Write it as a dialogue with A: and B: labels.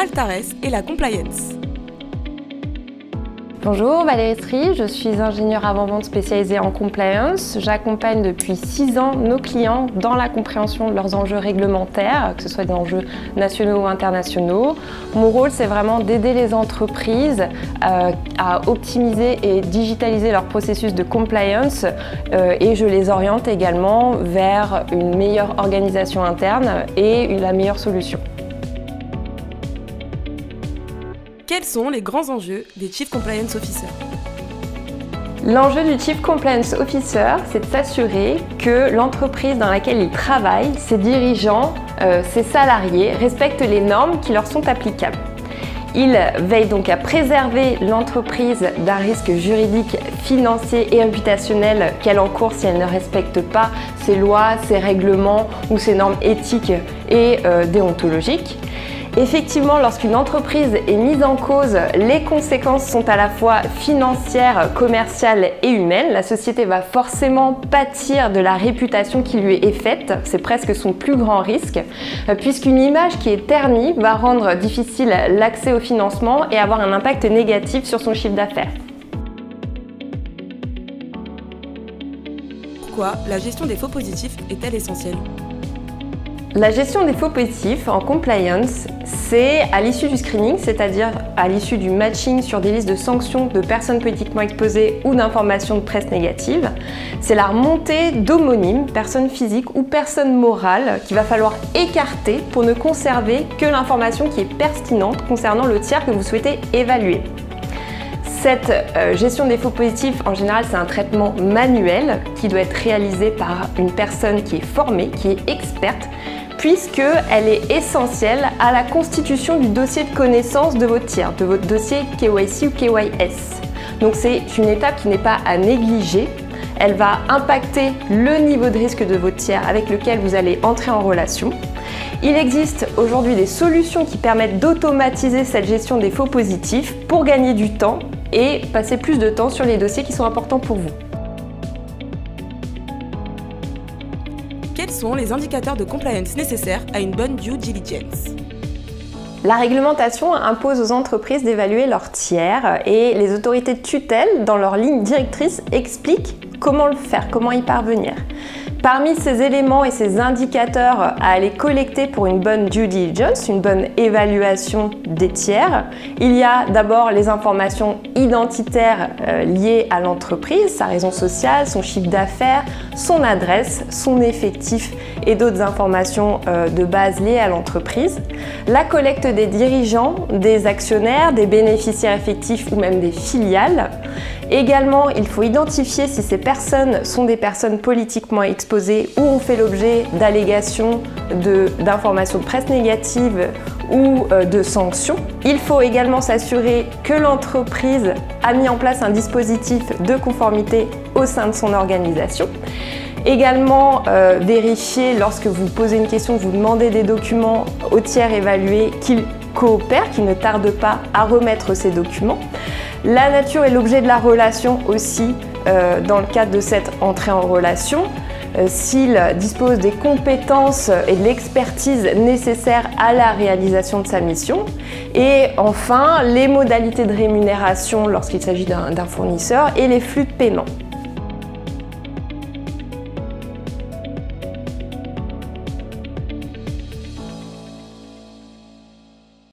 A: Altares et la compliance.
B: Bonjour, Valérie Stry, je suis ingénieure avant-vente spécialisée en compliance. J'accompagne depuis 6 ans nos clients dans la compréhension de leurs enjeux réglementaires, que ce soit des enjeux nationaux ou internationaux. Mon rôle, c'est vraiment d'aider les entreprises à optimiser et digitaliser leur processus de compliance et je les oriente également vers une meilleure organisation interne et la meilleure solution.
A: Quels sont les grands enjeux des Chief Compliance Officers?
B: L'enjeu du Chief Compliance Officer, c'est de s'assurer que l'entreprise dans laquelle il travaille, ses dirigeants, ses salariés respectent les normes qui leur sont applicables. Il veille donc à préserver l'entreprise d'un risque juridique, financier et réputationnel qu'elle encourt si elle ne respecte pas ses lois, ses règlements ou ses normes éthiques et déontologiques. Effectivement, lorsqu'une entreprise est mise en cause, les conséquences sont à la fois financières, commerciales et humaines. La société va forcément pâtir de la réputation qui lui est faite. C'est presque son plus grand risque, puisqu'une image qui est ternie va rendre difficile l'accès au financement et avoir un impact négatif sur son chiffre d'affaires.
A: Pourquoi la gestion des faux positifs est-elle essentielle?
B: La gestion des faux positifs en compliance, c'est à l'issue du screening, c'est-à-dire à l'issue du matching sur des listes de sanctions de personnes politiquement exposées ou d'informations de presse négative. C'est la remontée d'homonymes, personnes physiques ou personnes morales qu'il va falloir écarter pour ne conserver que l'information qui est pertinente concernant le tiers que vous souhaitez évaluer. Cette gestion des faux positifs, en général, c'est un traitement manuel qui doit être réalisé par une personne qui est formée, qui est experte, puisqu'elle est essentielle à la constitution du dossier de connaissance de votre tiers, de votre dossier KYC ou KYS. Donc c'est une étape qui n'est pas à négliger. Elle va impacter le niveau de risque de votre tiers avec lequel vous allez entrer en relation. Il existe aujourd'hui des solutions qui permettent d'automatiser cette gestion des faux positifs pour gagner du temps et passer plus de temps sur les dossiers qui sont importants pour vous.
A: Quels sont les indicateurs de compliance nécessaires à une bonne due diligence?
B: La réglementation impose aux entreprises d'évaluer leurs tiers et les autorités de tutelle, dans leur ligne directrice, expliquent comment le faire, comment y parvenir. Parmi ces éléments et ces indicateurs à aller collecter pour une bonne due diligence, une bonne évaluation des tiers, il y a d'abord les informations identitaires liées à l'entreprise, sa raison sociale, son chiffre d'affaires, son adresse, son effectif et d'autres informations de base liées à l'entreprise. La collecte des dirigeants, des actionnaires, des bénéficiaires effectifs ou même des filiales. Également, il faut identifier si ces personnes sont des personnes politiquement exposées ou ont fait l'objet d'allégations d'informations de presse négatives ou de sanctions. Il faut également s'assurer que l'entreprise a mis en place un dispositif de conformité au sein de son organisation. Également, vérifier lorsque vous posez une question, vous demandez des documents au tiers évalué qu'ils coopèrent, qu'ils ne tardent pas à remettre ces documents. La nature et l'objet de la relation aussi dans le cadre de cette entrée en relation. S'il dispose des compétences et de l'expertise nécessaires à la réalisation de sa mission. Et enfin, les modalités de rémunération lorsqu'il s'agit d'un fournisseur et les flux de paiement.